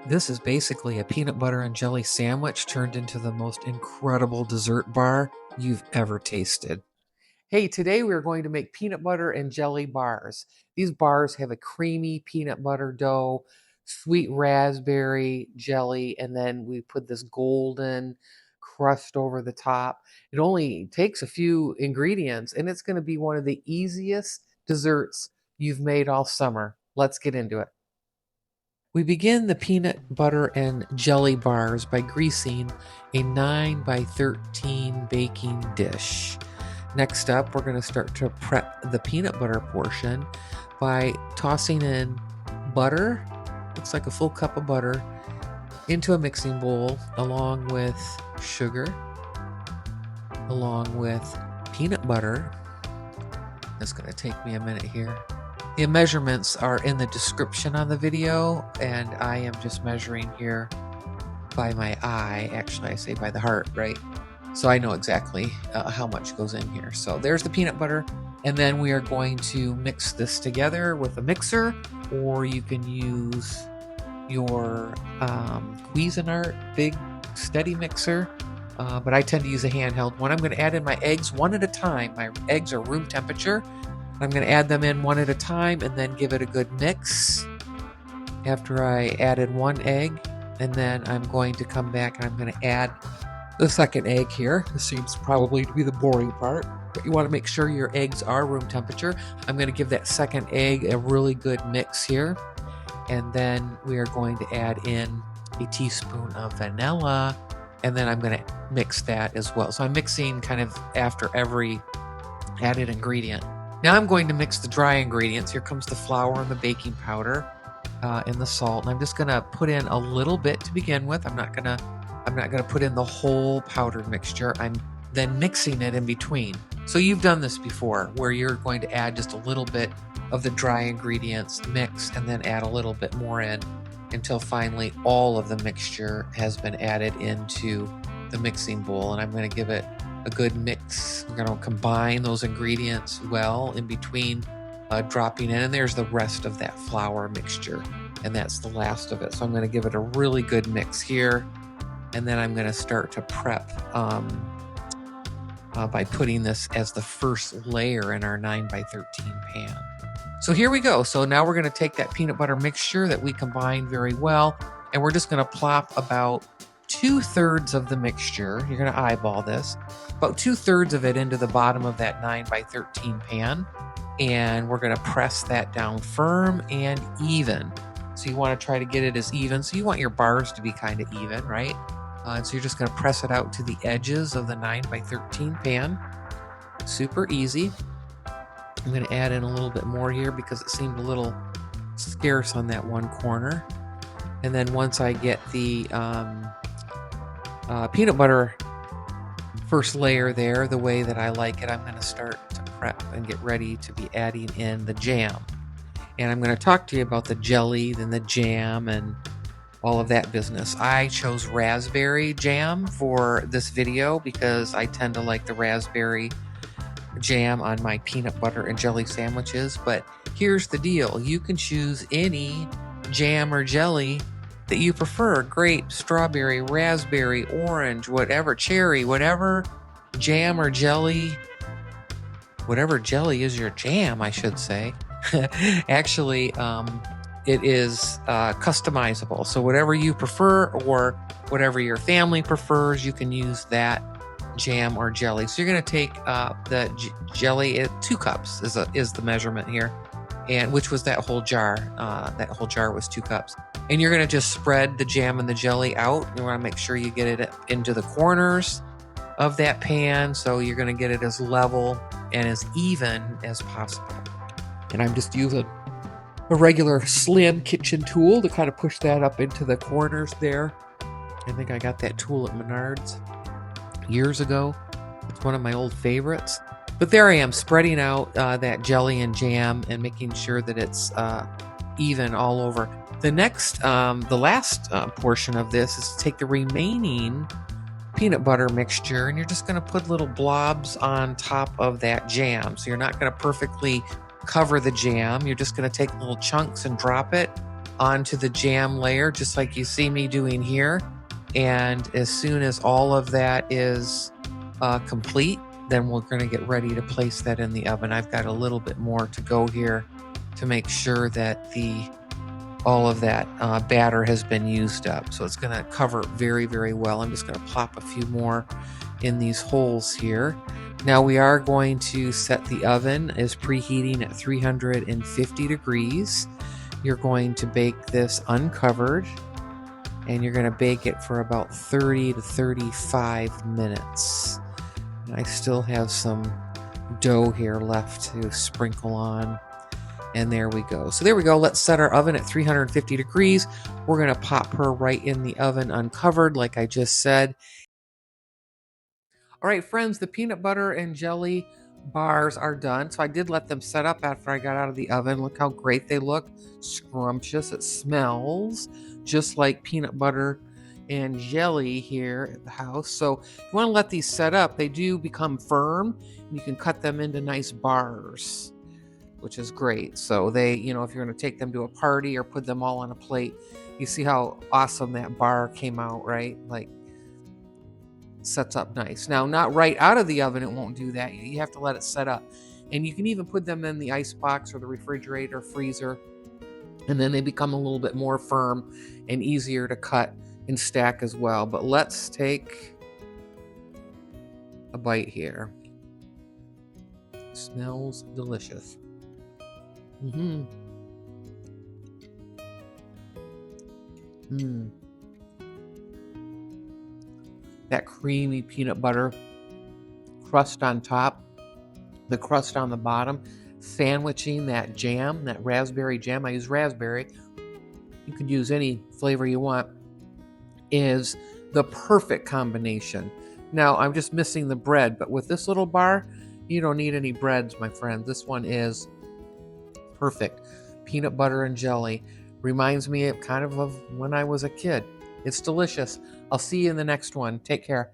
This is basically a peanut butter and jelly sandwich turned into the most incredible dessert bar you've ever tasted. Hey, today we're going to make peanut butter and jelly bars. These bars have a creamy peanut butter dough, sweet raspberry jelly, and then we put this golden crust over the top. It only takes a few ingredients, and it's going to be one of the easiest desserts you've made all summer. Let's get into it. We begin the peanut butter and jelly bars by greasing a 9 by 13 baking dish. Next up, we're going to start to prep the peanut butter portion by tossing in butter, looks like a full cup of butter, into a mixing bowl along with sugar, along with peanut butter. It's going to take me a minute here. The measurements are in the description on the video, and I am just measuring here by my eye. Actually, I say by the heart, right? So I know exactly how much goes in here. So there's the peanut butter, and then we are going to mix this together with a mixer, or you can use your Cuisinart big steady mixer, but I tend to use a handheld one. I'm going to add in my eggs one at a time. My eggs are room temperature. I'm going to add them in one at a time and then give it a good mix after I added one egg. And then I'm going to come back and I'm going to add the second egg here. This seems probably to be the boring part, but you want to make sure your eggs are room temperature. I'm going to give that second egg a really good mix here. And then we are going to add in a teaspoon of vanilla. And then I'm going to mix that as well. So I'm mixing kind of after every added ingredient. Now I'm going to mix the dry ingredients. Here comes the flour and the baking powder and the salt. And I'm just going to put in a little bit to begin with. I'm not going to put in the whole powdered mixture. I'm then mixing it in between. So you've done this before, where you're going to add just a little bit of the dry ingredients, mix, and then add a little bit more in until finally all of the mixture has been added into the mixing bowl. And I'm going to give it a good mix. We're going to combine those ingredients well in between dropping in, and there's the rest of that flour mixture, and that's the last of it. So I'm going to give it a really good mix here, and then I'm going to start to prep by putting this as the first layer in our 9 by 13 pan. So here we go. So now we're going to take that peanut butter mixture that we combined very well, and we're just going to plop about 2/3 of the mixture. You're going to eyeball this, about 2/3 of it into the bottom of that 9 by 13 pan, and we're going to press that down firm and even. So you want to try to get it as even. So you want your bars to be kind of even, right? And so you're just going to press it out to the edges of the 9 by 13 pan. Super easy. I'm going to add in a little bit more here because it seemed a little scarce on that one corner. And then once I get the peanut butter first layer there the way that I like it, I'm going to start to prep and get ready to be adding in the jam. And I'm going to talk to you about the jelly, then the jam, and all of that business. I chose raspberry jam for this video because I tend to like the raspberry jam on my peanut butter and jelly sandwiches. But here's the deal. You can choose any jam or jelly that you prefer. Grape, strawberry, raspberry, orange, whatever, cherry, whatever jam or jelly, whatever jelly is your jam, I should say. Actually, it is customizable. So whatever you prefer or whatever your family prefers, you can use that jam or jelly. So you're going to take the jelly, 2 cups is the measurement here, and which was that whole jar. That whole jar was 2 cups. And you're going to just spread the jam and the jelly out. You want to make sure you get it into the corners of that pan. So you're going to get it as level and as even as possible. And I'm just using a regular slim kitchen tool to kind of push that up into the corners there. I think I got that tool at Menards years ago. It's one of my old favorites. But there I am, spreading out that jelly and jam and making sure that it's even all over. The next, the last portion of this is to take the remaining peanut butter mixture, and you're just going to put little blobs on top of that jam. So you're not going to perfectly cover the jam. You're just going to take little chunks and drop it onto the jam layer, just like you see me doing here. And as soon as all of that is complete, then we're going to get ready to place that in the oven. I've got a little bit more to go here to make sure that all of that batter has been used up. So it's going to cover it very, very well. I'm just going to plop a few more in these holes here. Now we are going to set the oven as preheating at 350 degrees. You're going to bake this uncovered, and you're going to bake it for about 30 to 35 minutes. And I still have some dough here left to sprinkle on. And there we go. So there we go. Let's set our oven at 350 degrees. We're going to pop her right in the oven uncovered, like I just said. All right, friends, the peanut butter and jelly bars are done. So I did let them set up after I got out of the oven. Look how great they look. Scrumptious. It smells just like peanut butter and jelly here at the house. So if you want to let these set up, they do become firm. And you can cut them into nice bars, which is great. So they, if you're going to take them to a party or put them all on a plate, you see how awesome that bar came out, right? Like, sets up nice. Now, not right out of the oven, it won't do that. You have to let it set up. And you can even put them in the ice box or the refrigerator, freezer, and then they become a little bit more firm and easier to cut and stack as well. But let's take a bite here. It smells delicious. That creamy peanut butter crust on top, the crust on the bottom, sandwiching that jam, that raspberry jam. I use raspberry. You could use any flavor you want. Is the perfect combination. Now, I'm just missing the bread, but with this little bar, you don't need any breads, my friend. This one is perfect. Peanut butter and jelly. Reminds me of when I was a kid. It's delicious. I'll see you in the next one. Take care.